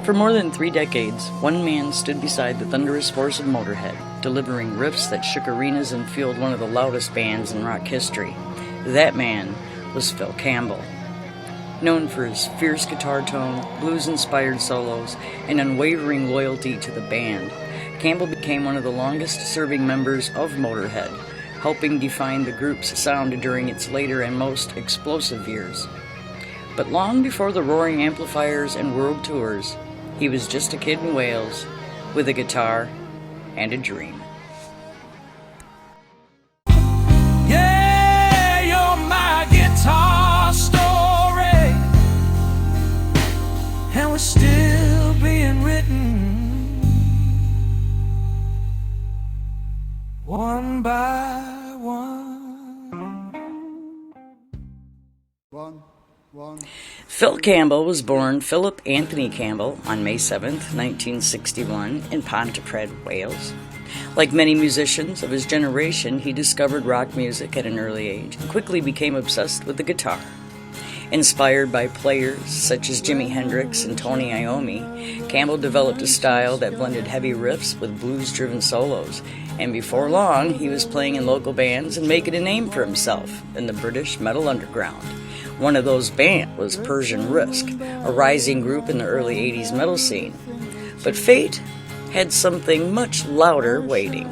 For more than 3 decades, one man stood beside the thunderous force of Motorhead, delivering riffs that shook arenas and fueled one of the loudest bands in rock history. That man was Phil Campbell. Known for his fierce guitar tone, blues-inspired solos, and unwavering loyalty to the band, Campbell became one of the longest-serving members of Motorhead, helping define the group's sound during its later and most explosive years. But long before the roaring amplifiers and world tours, he was just a kid in Wales with a guitar and a dream. Yeah, you're my guitar story, and we're still being written one by one. Phil Campbell was born Philip Anthony Campbell on May 7, 1961, in Pontefraid, Wales. Like many musicians of his generation, he discovered rock music at an early age and quickly became obsessed with the guitar. Inspired by players such as Jimi Hendrix and Tony Iommi, Campbell developed a style that blended heavy riffs with blues-driven solos, and before long, he was playing in local bands and making a name for himself in the British metal underground. One of those bands was Persian Risk, a rising group in the early 80s metal scene. But fate had something much louder waiting.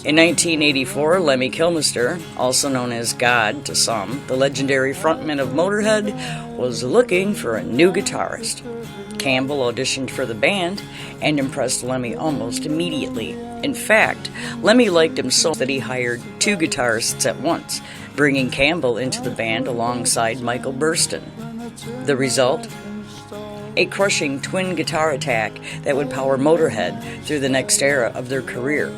In 1984, Lemmy Kilmister, also known as God to some, the legendary frontman of Motorhead, was looking for a new guitarist. Campbell auditioned for the band and impressed Lemmy almost immediately. In fact, Lemmy liked him so that he hired 2 guitarists at once, bringing Campbell into the band alongside Michael Burston. The result? A crushing twin guitar attack that would power Motorhead through the next era of their career.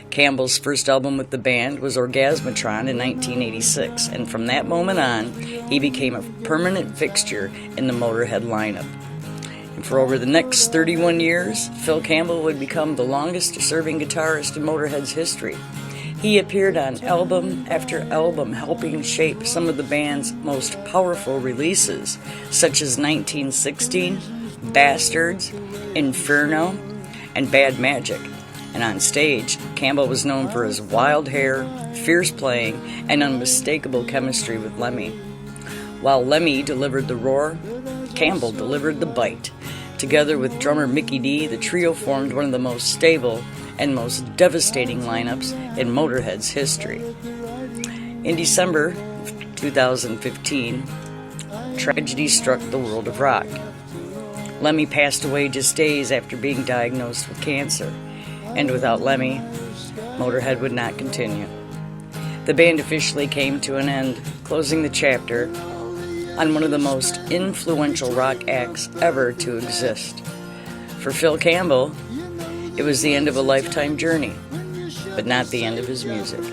Campbell's first album with the band was Orgasmatron in 1986, and from that moment on, he became a permanent fixture in the Motorhead lineup. And for over the next 31 years, Phil Campbell would become the longest-serving guitarist in Motorhead's history. He appeared on album after album, helping shape some of the band's most powerful releases, such as 1916, Bastards, Inferno, and Bad Magic. And on stage, Campbell was known for his wild hair, fierce playing, and unmistakable chemistry with Lemmy. While Lemmy delivered the roar, Campbell delivered the bite. Together with drummer Mickey D, the trio formed one of the most stable and most devastating lineups in Motorhead's history. In December 2015, tragedy struck the world of rock. Lemmy passed away just days after being diagnosed with cancer, and without Lemmy, Motorhead would not continue. The band officially came to an end, closing the chapter on one of the most influential rock acts ever to exist. For Phil Campbell, it was the end of a lifetime journey, but not the end of his music.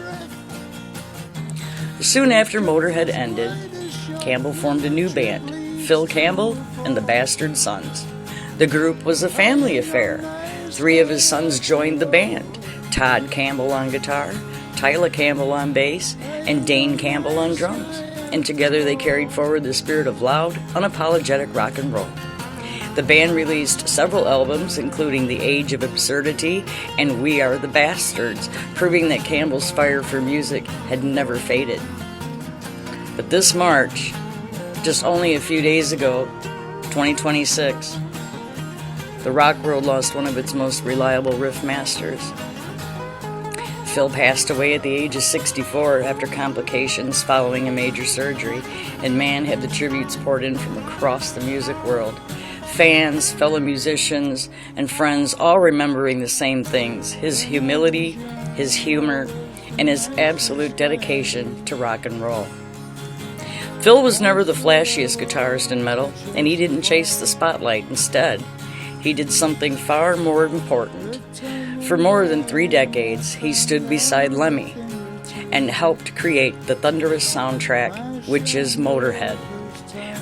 Soon after Motorhead ended, Campbell formed a new band, Phil Campbell and the Bastard Sons. The group was a family affair. 3 of his sons joined the band: Todd Campbell on guitar, Tyler Campbell on bass, and Dane Campbell on drums. And together they carried forward the spirit of loud, unapologetic rock and roll. The band released several albums, including The Age of Absurdity and We Are the Bastards, proving that Campbell's fire for music had never faded. But this March, just only a few days ago, 2026, the rock world lost one of its most reliable riff masters. Phil passed away at the age of 64 after complications following a major surgery, and man, had the tributes poured in from across the music world. Fans, fellow musicians, and friends all remembering the same things: his humility, his humor, and his absolute dedication to rock and roll. Phil was never the flashiest guitarist in metal, and he didn't chase the spotlight. Instead, he did something far more important. For more than 3 decades, he stood beside Lemmy and helped create the thunderous soundtrack, which is Motorhead.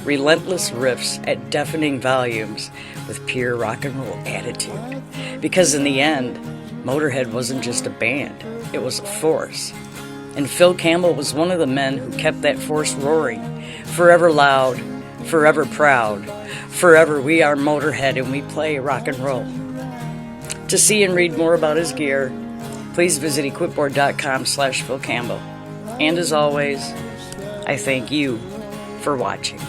Relentless riffs at deafening volumes with pure rock and roll attitude. Because in the end, Motorhead wasn't just a band, it was a force. And Phil Campbell was one of the men who kept that force roaring, forever loud, forever proud, forever we are Motorhead and we play rock and roll. To see and read more about his gear, please visit equipboard.com/Phil Campbell. And as always, I thank you for watching.